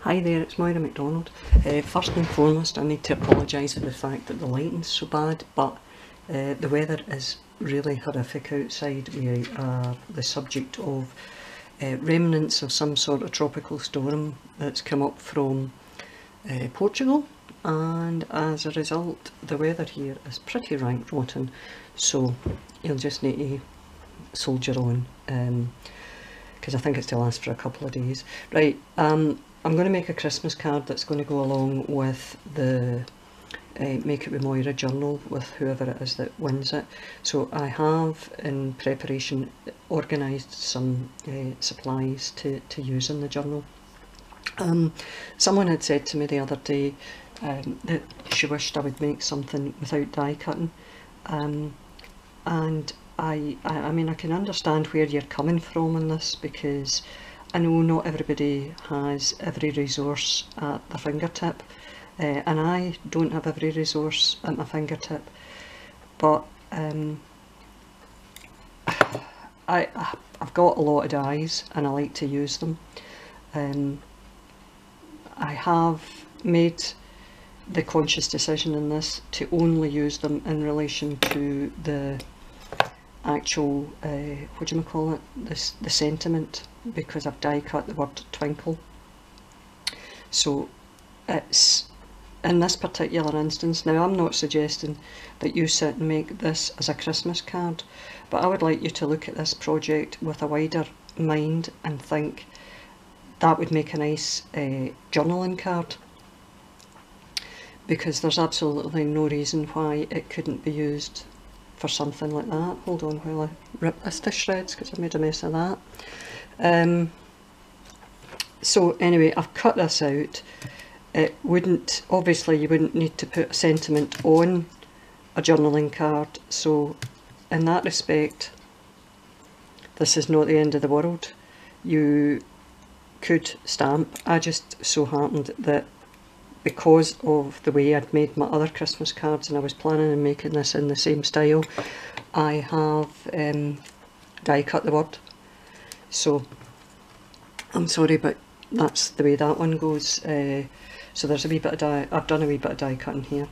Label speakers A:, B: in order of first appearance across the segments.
A: Hi there, it's Moira McDonald. First and foremost, I need to apologise for the fact that the lighting's so bad, but the weather is really horrific outside. We are the subject of remnants of some sort of tropical storm that's come up from Portugal, and as a result the weather here is pretty rank rotten, so you'll just need to soldier on, because I think it's to last for a couple of days. Right, I'm going to make a Christmas card that's going to go along with the Make It With Moira journal with whoever it is that wins it. So I have, in preparation, organised some supplies to use in the journal. Someone had said to me the other day that she wished I would make something without die cutting, and I mean, I can understand where you're coming from on this, because I know not everybody has every resource at their fingertip, and I don't have every resource at my fingertip, but I've got a lot of dies and I like to use them. I have made the conscious decision in this to only use them in relation to the actual, what do you call it, the sentiment, because I've die cut the word twinkle. So it's, in this particular instance, now I'm not suggesting that you sit and make this as a Christmas card, but I would like you to look at this project with a wider mind and think that would make a nice journaling card, because there's absolutely no reason why it couldn't be used for something like that. Hold on while I rip this to shreds, because I made a mess of that. So anyway, I've cut this out. It wouldn't, obviously you wouldn't need to put a sentiment on a journaling card, so in that respect this is not the end of the world. You could stamp. I just so happened that because of the way I'd made my other Christmas cards and I was planning on making this in the same style, I have die cut the word. So I'm sorry, but that's the way that one goes. So there's a wee bit of die, I've done a wee bit of die cutting here,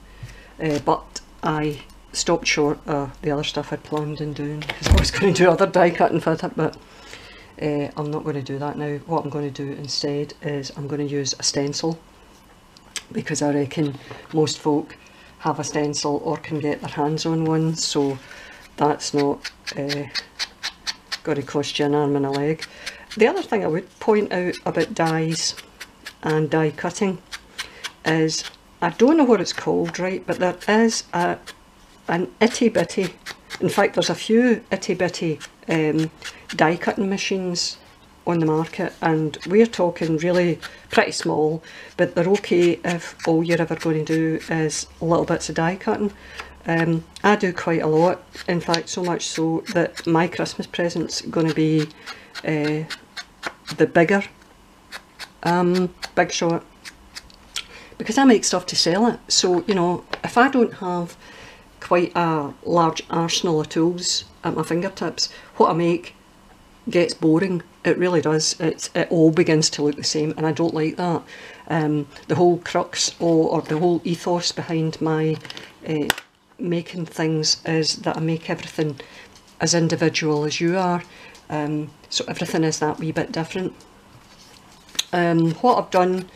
A: but I stopped short of the other stuff I'd planned on doing, because I was going to do other die cutting for it, but I'm not going to do that now. What I'm going to do instead is I'm going to use a stencil, because I reckon most folk have a stencil or can get their hands on one, so that's not going to cost you an arm and a leg. The other thing I would point out about dies and die cutting is, I don't know what it's called, right, but there is an itty bitty, in fact there's a few itty bitty die cutting machines on the market, and we're talking really pretty small, but they're okay if all you're ever going to do is little bits of die cutting. I do quite a lot, in fact so much so that my Christmas present's going to be the bigger Big Shot, because I make stuff to sell it. So, you know, if I don't have quite a large arsenal of tools at my fingertips, what I make gets boring. It really does. It all begins to look the same, and I don't like that. The whole crux or the whole ethos behind my making things is that I make everything as individual as you are, so everything is that wee bit different. What I've done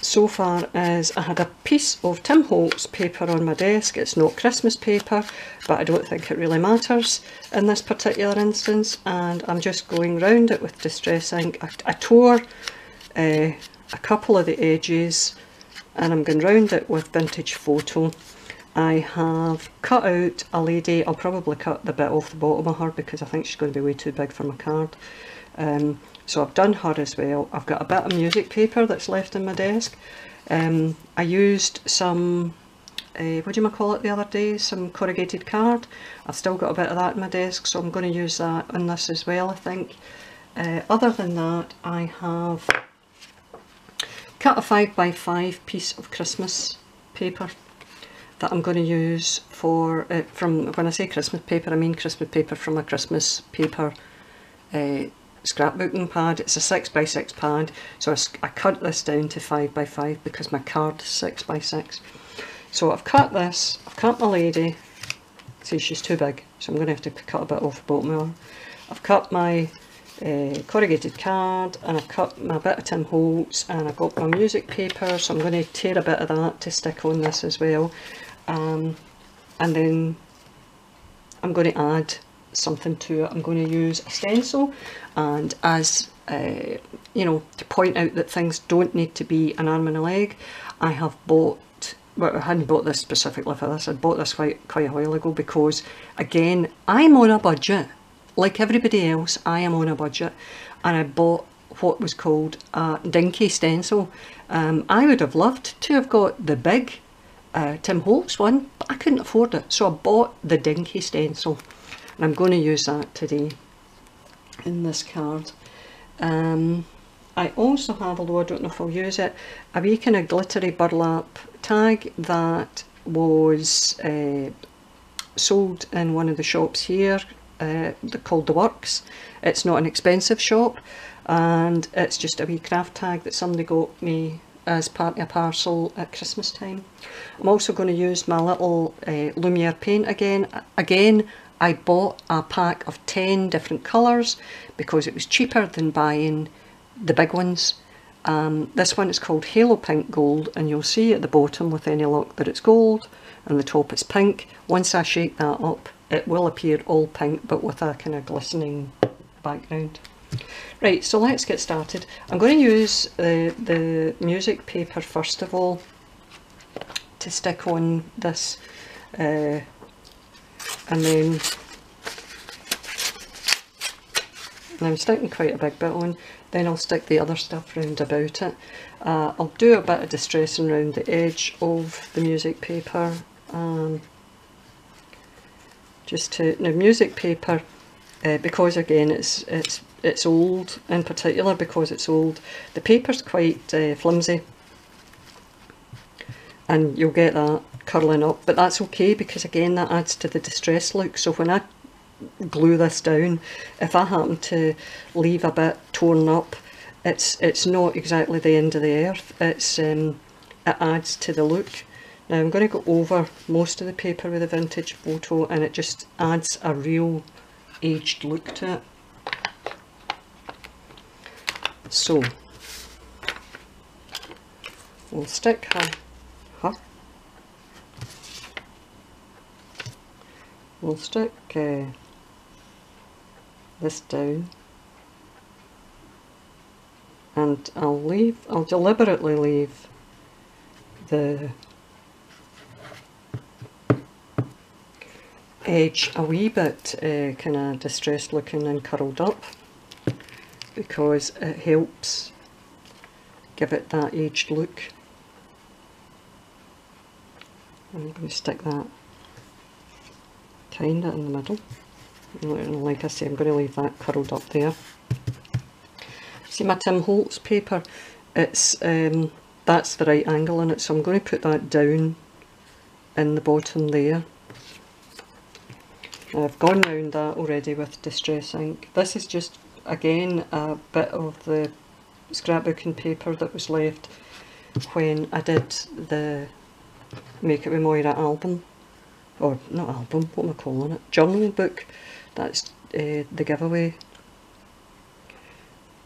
A: so far is I had a piece of Tim Holtz paper on my desk. It's not Christmas paper, but I don't think it really matters in this particular instance, and I'm just going round it with distress ink. I tore a couple of the edges and I'm going round it with Vintage Photo. I have cut out a lady. I'll probably cut the bit off the bottom of her because I think she's going to be way too big for my card. So I've done her as well. I've got a bit of music paper that's left in my desk. I used some, what do you call it the other day, some corrugated card. I've still got a bit of that in my desk, so I'm going to use that on this as well, I think. Other than that, I have cut a 5x5 piece of Christmas paper that I'm going to use for, from, when I say Christmas paper, I mean Christmas paper from a Christmas paper scrapbooking pad. It's a 6x6 pad, so I cut this down to 5x5 because my card is 6x6. So I've cut this, I've cut my lady. See, she's too big, so I'm going to have to cut a bit off the bottom of her. I've cut my corrugated card, and I've cut my bit of Tim Holtz, and I've got my music paper, so I'm going to tear a bit of that to stick on this as well. And then I'm going to add something to it. I'm going to use a stencil, and as you know, to point out that things don't need to be an arm and a leg, I have bought, well, I hadn't bought this specifically for this, I'd bought this quite a while ago, because again, I'm on a budget. Like everybody else, I am on a budget, and I bought what was called a dinky stencil. I would have loved to have got the big Tim Holtz one, but I couldn't afford it, so I bought the dinky stencil, and I'm going to use that today in this card. I also have, although I don't know if I'll use it, a wee kind of glittery burlap tag that was sold in one of the shops here. They're called The Works. It's not an expensive shop, and it's just a wee craft tag that somebody got me as part of a parcel at Christmas time. I'm also going to use my little Lumiere paint again. Again, I bought a pack of 10 different colours because it was cheaper than buying the big ones. This one is called Halo Pink Gold, and you'll see at the bottom with any luck that it's gold, and the top is pink. Once I shake that up, it will appear all pink, but with a kind of glistening background. Right, so let's get started. I'm going to use the music paper first of all to stick on this, and then I'm sticking quite a big bit on, then I'll stick the other stuff round about it. I'll do a bit of distressing around the edge of the music paper, just to, now music paper, because again it's old, in particular because it's old, the paper's quite flimsy, and you'll get that curling up, but that's okay because again that adds to the distress look. So when I glue this down, if I happen to leave a bit torn up, it's not exactly the end of the earth. It adds to the look. Now I'm going to go over most of the paper with a vintage photo, and it just adds a real aged look to it. So we'll stick her. We'll stick this down, and I'll deliberately leave the edge a wee bit kind of distressed looking and curled up, because it helps give it that aged look. I'm going to stick that kind of in the middle, and like I say, I'm going to leave that curled up there. See my Tim Holtz paper, it's that's the right angle on it, so I'm going to put that down in the bottom there. I've gone round that already with Distress ink. This is just again a bit of the scrapbooking paper that was left when I did the Make It With Moira album, or not album, what am I calling it, journal book. That's the giveaway.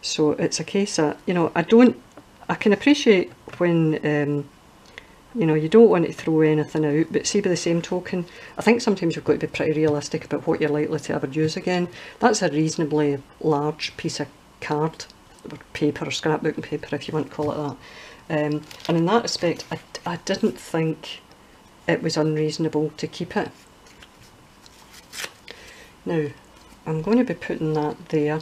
A: So it's a case that, you know, I can appreciate when you know, you don't want to throw anything out, but see, by the same token, I think sometimes you've got to be pretty realistic about what you're likely to ever use again. That's a reasonably large piece of card, or paper, or scrapbooking paper if you want to call it that. And in that respect, I didn't think it was unreasonable to keep it. Now, I'm going to be putting that there.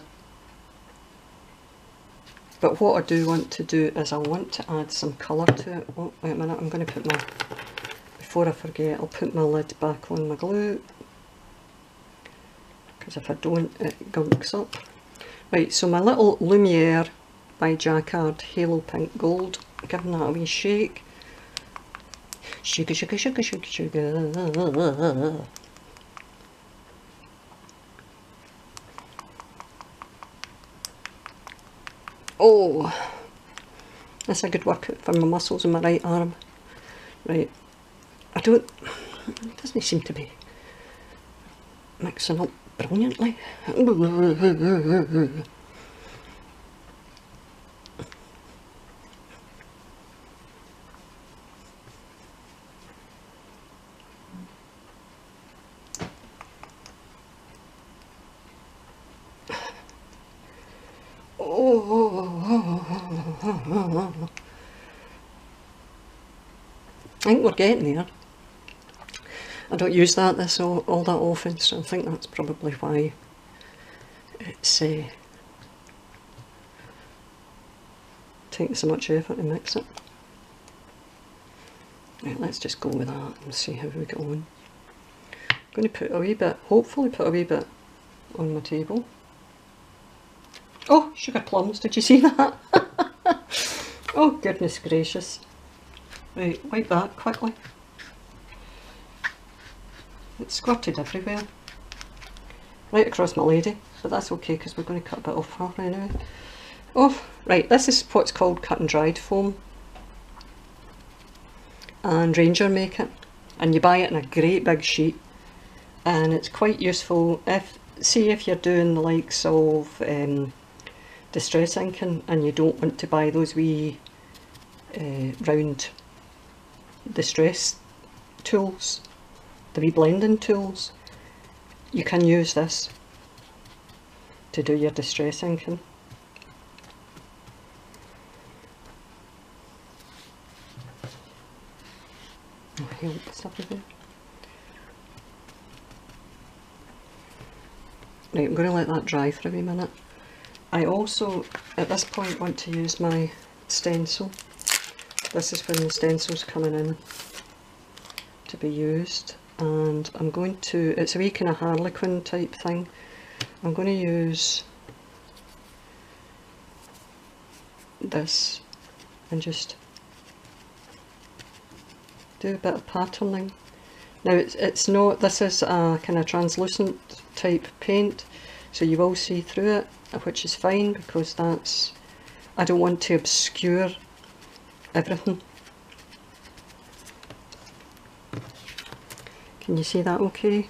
A: But what I do want to do is I want to add some colour to it. Oh, wait a minute, I'm going to put my, before I forget, I'll put my lid back on my glue, because if I don't, it gunks up. Right, so my little Lumiere by Jacquard Halo Pink Gold, giving that a wee shake. Sugar, sugar, sugar, sugar, sugar. Oh, that's a good workout for my muscles in my right arm. Right, it doesn't seem to be mixing up brilliantly. I think we're getting there. I don't use that all that often, so I think that's probably why it's taking so much effort to mix it. Right, let's just go with that and see how we get on. I'm going to put a wee bit, hopefully put a wee bit on my table. Oh, sugar plums, did you see that? Oh, goodness gracious. Right, wipe that quickly. It's squirted everywhere. Right across my lady, but that's okay because we're going to cut a bit off her anyway. Oh, right, this is what's called cut and dried foam. And Ranger make it. And you buy it in a great big sheet. And it's quite useful if you're doing the likes of distress inking and you don't want to buy those wee round distress tools, the wee blending tools, you can use this to do your distress inking. Oh, help, it's everywhere. Right, I'm going to let that dry for a wee minute. I also, at this point, want to use my stencil. This is when the stencil's coming in to be used, and I'm going to, it's a wee kind of harlequin type thing. I'm going to use this and just do a bit of patterning. Now it's not, this is a kind of translucent type paint, so you will see through it, which is fine because that's, I don't want to obscure everything. Can you see that okay?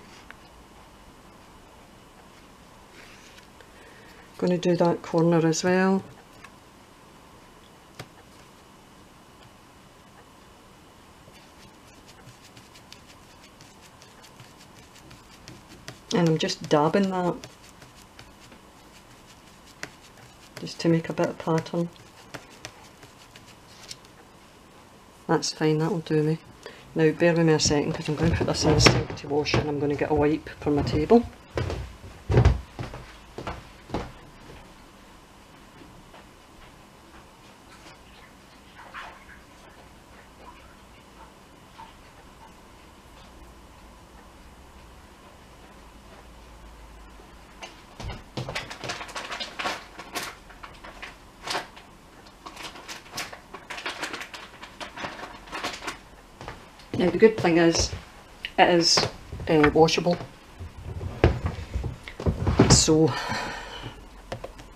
A: Going to do that corner as well. And I'm just dabbing that just to make a bit of pattern. That's fine, that'll do me. Now bear with me a second because I'm going to put this in the sink to wash it, and I'm going to get a wipe for my table. Now the good thing is, it is washable, so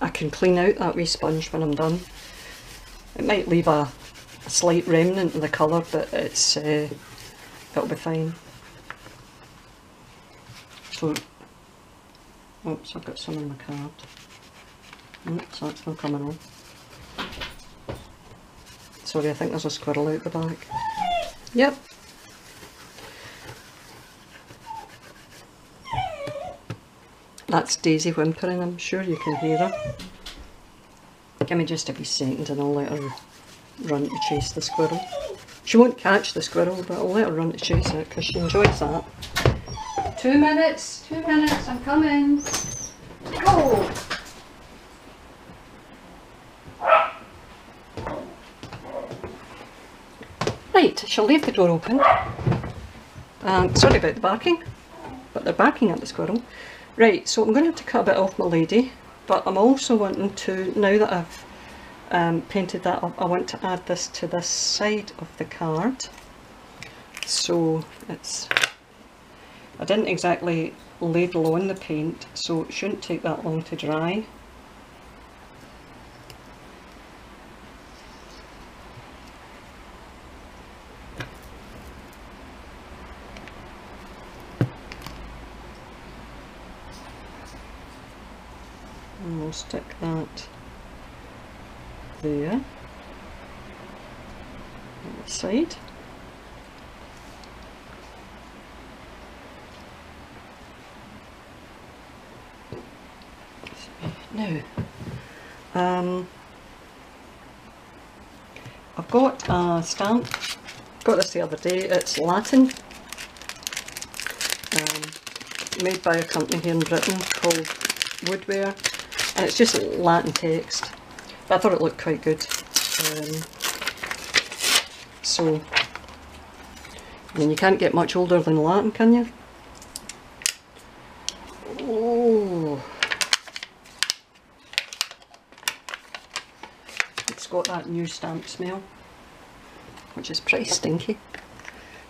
A: I can clean out that wee sponge when I'm done. It might leave a slight remnant of the colour, but it's it'll be fine. So, oops, I've got some in my card. Oops, that's not coming on. Sorry, I think there's a squirrel out the back. Yep. That's Daisy whimpering, I'm sure you can hear her. Give me just a wee second and I'll let her run to chase the squirrel. She won't catch the squirrel, but I'll let her run to chase it because she enjoys that. 2 minutes, 2 minutes, I'm coming. Go! Right, she'll leave the door open. Sorry about the barking, but they're barking at the squirrel. Right, so I'm going to have to cut a bit off my lady, but I'm also wanting to, now that I've painted that up, I want to add this to this side of the card. So it's, I didn't exactly ladle on the paint, so it shouldn't take that long to dry. we'll stick that there on the side. Now, I've got a stamp, got this the other day, it's Latin, made by a company here in Britain called Woodware, and it's just Latin text, but I thought it looked quite good. So, I mean, you can't get much older than Latin, can you? Oh, it's got that new stamp smell, which is pretty stinky.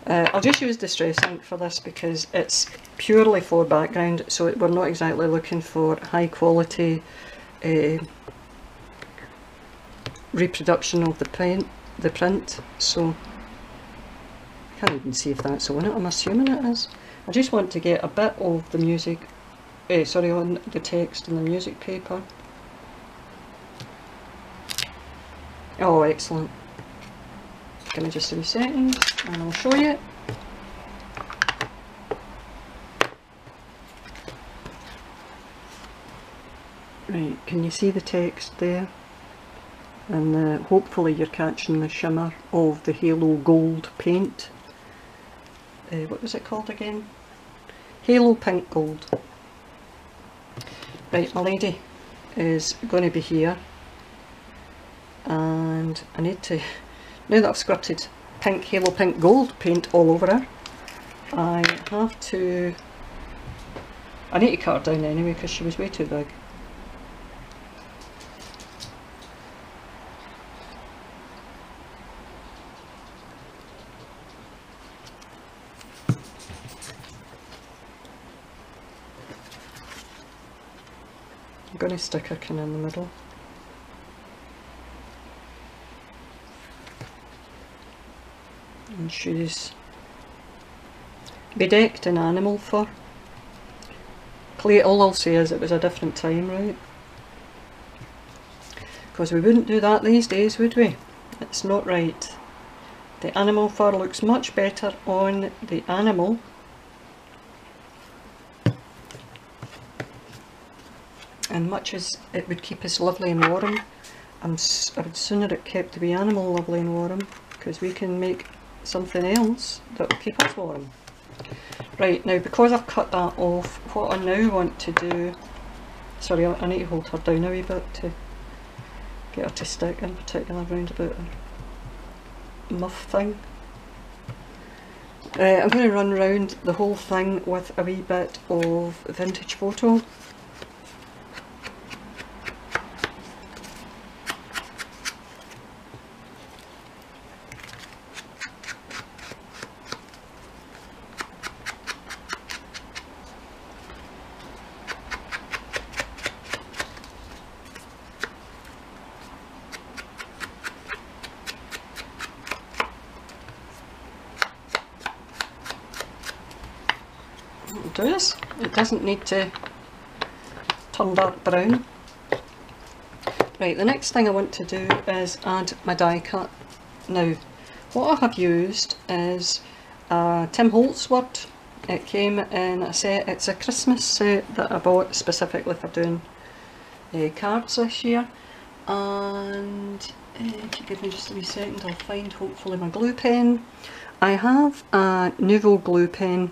A: I'll just use Distress ink for this because it's purely for background, so we're not exactly looking for high quality reproduction of the print, so I can't even see if that's on it. I'm assuming it is. I just want to get a bit of the music, sorry, on the text and the music paper. Oh, excellent. Give me just a wee second and I'll show you. Right, can you see the text there? And hopefully you're catching the shimmer of the Halo Gold paint. What was it called again? Halo Pink Gold. Right, my lady is going to be here, and I need to, now that I've squirted pink Halo Pink Gold paint all over her, I need to cut her down anyway because she was way too big. I'm going to stick her kind of in the middle. And she's bedecked in animal fur. All I'll say is it was a different time, right? Because we wouldn't do that these days, would we? It's not right. The animal fur looks much better on the animal. And much as it would keep us lovely and warm, I would sooner it kept the wee animal lovely and warm, because we can make something else that will keep us warm. Right, now because I've cut that off, what I now want to do, sorry, I need to hold her down a wee bit to get her to stick, in particular round about her muff thing. I'm going to run round the whole thing with a wee bit of vintage photo. It doesn't need to turn dark brown. Right, the next thing I want to do is add my die cut. Now, what I have used is a Tim Holtz word. It came in a set, it's a Christmas set that I bought specifically for doing cards this year. And if you give me just a wee second, I'll find hopefully my glue pen. I have a Nouveau glue pen.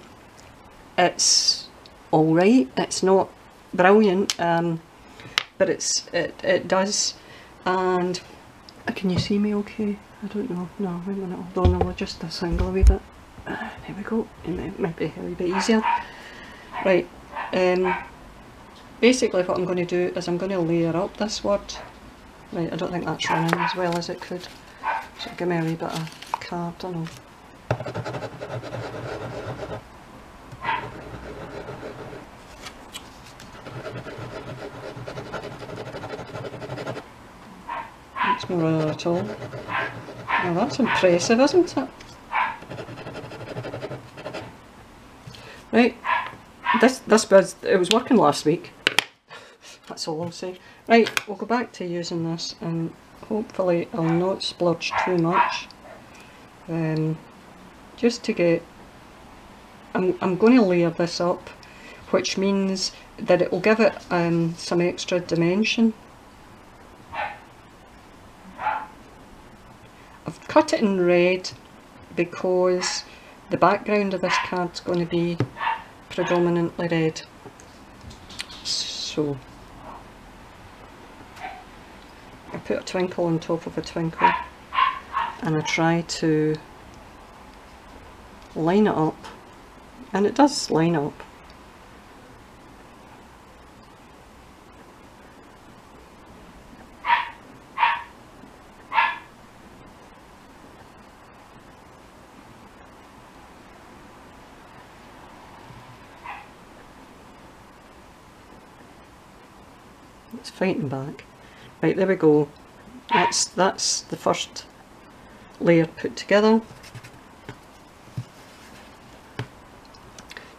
A: It's alright, it's not brilliant, but it does. And can you see me okay? I don't know. No, wait a minute, hold on, I'll adjust this angle a wee bit. There we go, it might be a wee bit easier. Right, basically what I'm going to do is I'm going to layer up this word. Right, I don't think that's running as well as it could, so give me a wee bit of card, I don't know. It's not running at all. Now that's impressive, isn't it? Right, this was, it was working last week. That's all I'll say. Right, we'll go back to using this, and hopefully I'll not splurge too much. Just to get, I'm going to layer this up, which means that it will give it some extra dimension. I've cut it in red because the background of this card's going to be predominantly red. So I put a twinkle on top of a twinkle, and I try to line it up, and it does line up. It's fighting back. Right, there we go. That's the first layer put together.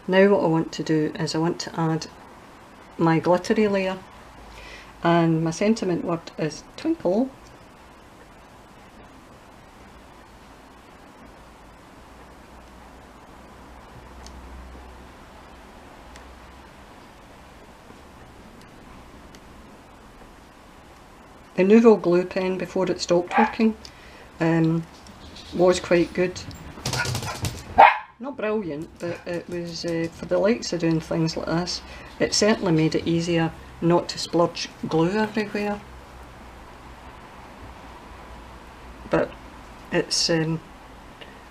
A: Now what I want to do is I want to add my glittery layer, and my sentiment word is twinkle. The Nouveau glue pen, before it stopped working, was quite good. Not brilliant, but it was, for the likes of doing things like this, it certainly made it easier not to splurge glue everywhere. But it's, I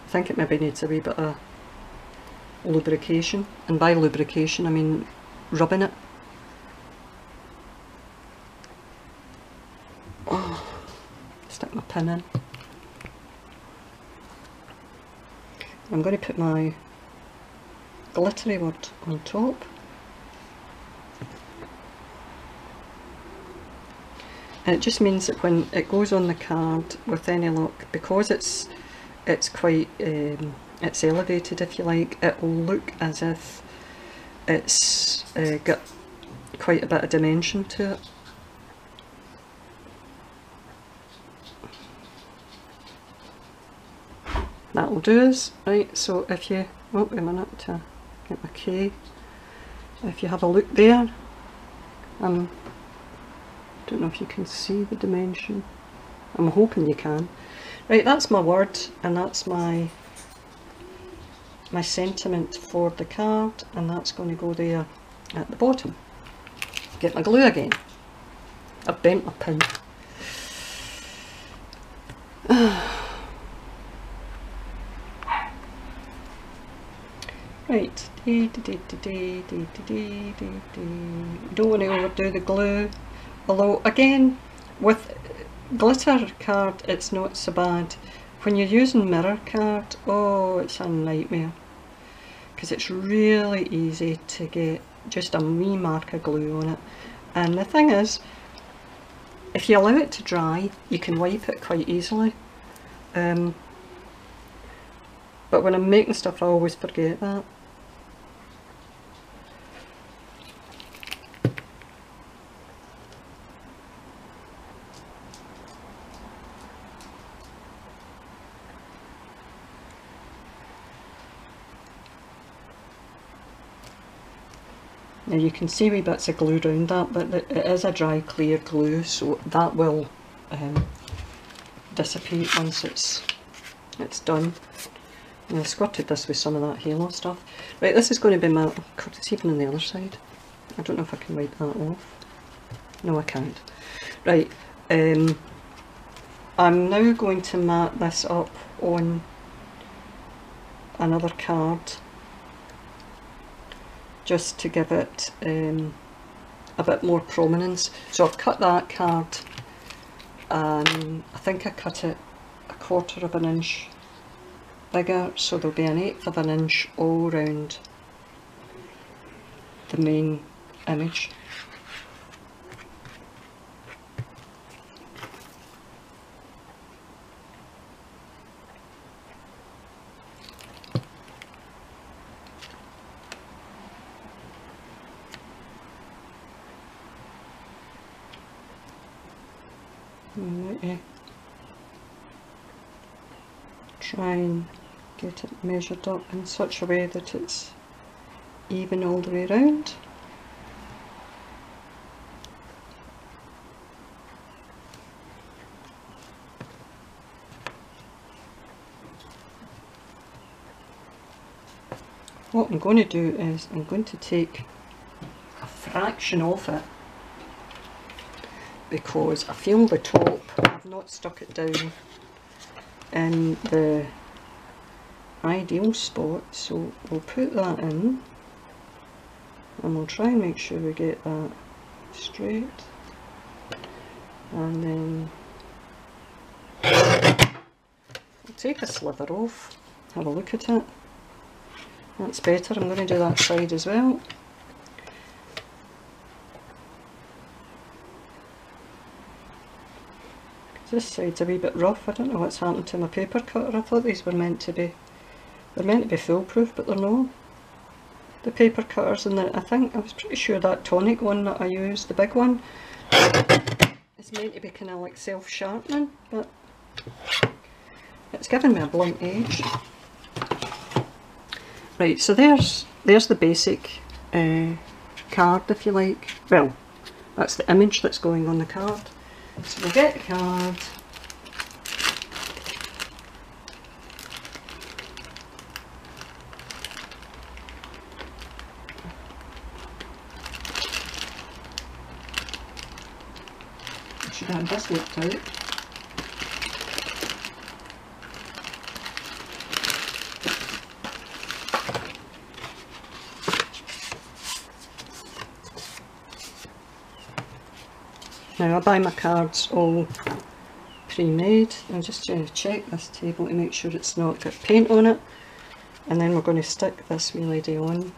A: think it maybe needs a wee bit of lubrication, and by lubrication I mean rubbing it. Stick my pin in. I'm going to put my glittery word on top. And it just means that when it goes on the card with any luck, because it's quite it's elevated, if you like, it will look as if it's got quite a bit of dimension to it. That'll do us, right? So if you, oh wait a minute to get my K, if you have a look there, don't know if you can see the dimension, I'm hoping you can. Right, that's my word, and that's my sentiment for the card, and that's going to go there at the bottom. Get my glue again. I've bent my pin. Right, don't want to overdo the glue, although again with glitter card it's not so bad. When you're using mirror card, oh, it's a nightmare, because it's really easy to get just a wee mark of glue on it. And the thing is, if you allow it to dry, you can wipe it quite easily. But when I'm making stuff I always forget that. Now you can see wee bits of glue around that, but it is a dry clear glue, so that will dissipate once it's done. And I squirted this with some of that halo stuff. Right, this is going to be my, God, it's even on the other side. I don't know if I can wipe that off. No, I can't. Right, I'm now going to mat this up on another card, just to give it a bit more prominence. So I've cut that card, and I think I cut it 1/4 of an inch bigger, so there'll be 1/8 of an inch all round the main image. I'm going to try and get it measured up in such a way that it's even all the way around. What I'm going to do is I'm going to take a fraction off it, because I feel the top, I've not stuck it down in the ideal spot, so we'll put that in and we'll try and make sure we get that straight, and then I'll take a sliver off, have a look at it. That's better. I'm going to do that side as well. This side's a wee bit rough. I don't know what's happened to my paper cutter. I thought these were meant to be, they're meant to be foolproof, but they're not. The paper cutters, and I think, I was pretty sure that tonic one that I used, the big one, is meant to be kind of like self-sharpening, but it's giving me a blunt edge. Right, so there's the basic card, if you like. Well, that's the image that's going on the card. So we'll get the card. I should have this looked out. Now I buy my cards all pre-made. I'm just trying to check this table to make sure it's not got paint on it, and then we're going to stick this wee lady on.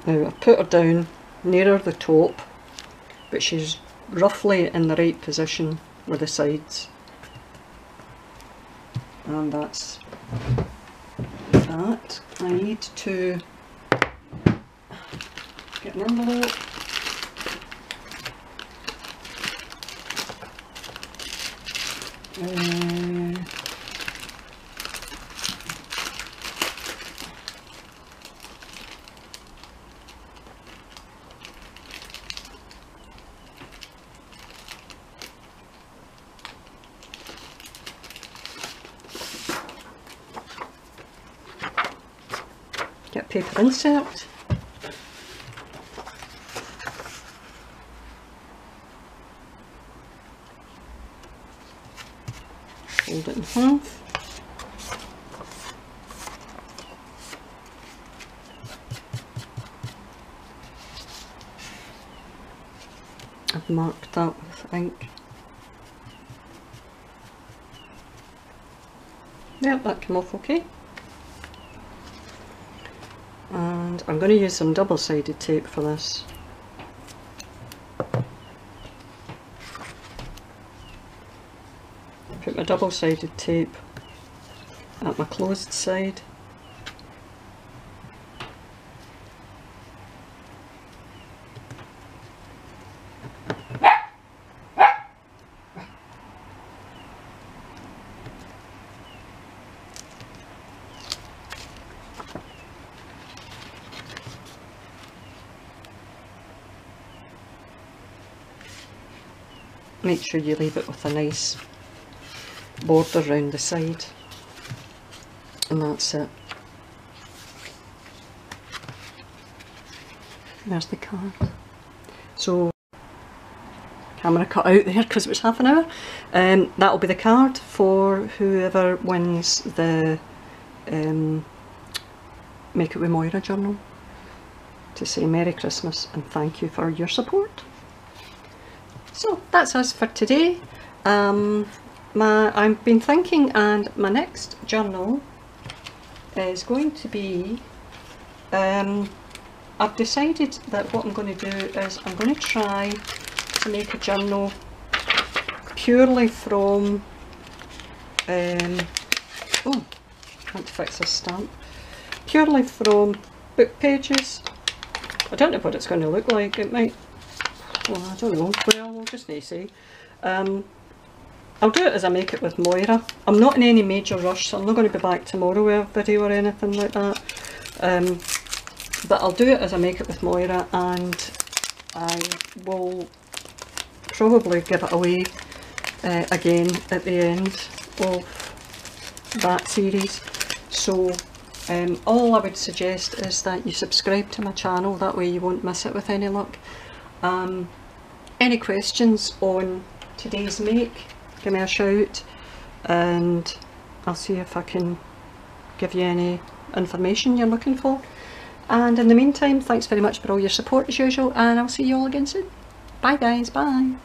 A: Now I've put her down nearer the top, but she's roughly in the right position with the sides. And that's that. I need to get an envelope. Get paper insert. Fold it in half. I've marked that with ink. Yep, that came off okay. And I'm going to use some double-sided tape for this. Put my double-sided tape at my closed side. Make sure you leave it with a nice border around the side, and that's it. There's the card. So, camera cut out there because it was half an hour. That'll be the card for whoever wins the Make It With Moira journal to say Merry Christmas and thank you for your support. So that's us for today. I've been thinking, and my next journal is going to be, I've decided that what I'm going to do is I'm going to try to make a journal purely from, oh, can't fix this stamp, purely from book pages. I don't know what it's going to look like. It might, well, I don't know, well, we'll just need to see. I'll do it as I make it with Moira. I'm not in any major rush, so I'm not going to be back tomorrow with a video or anything like that. But I'll do it as I make it with Moira, and I will probably give it away again at the end of that series. So all I would suggest is that you subscribe to my channel, that way you won't miss it with any luck. Any questions on today's make, give me a shout and I'll see if I can give you any information you're looking for. And in the meantime, thanks very much for all your support as usual, and I'll see you all again soon. Bye guys, bye.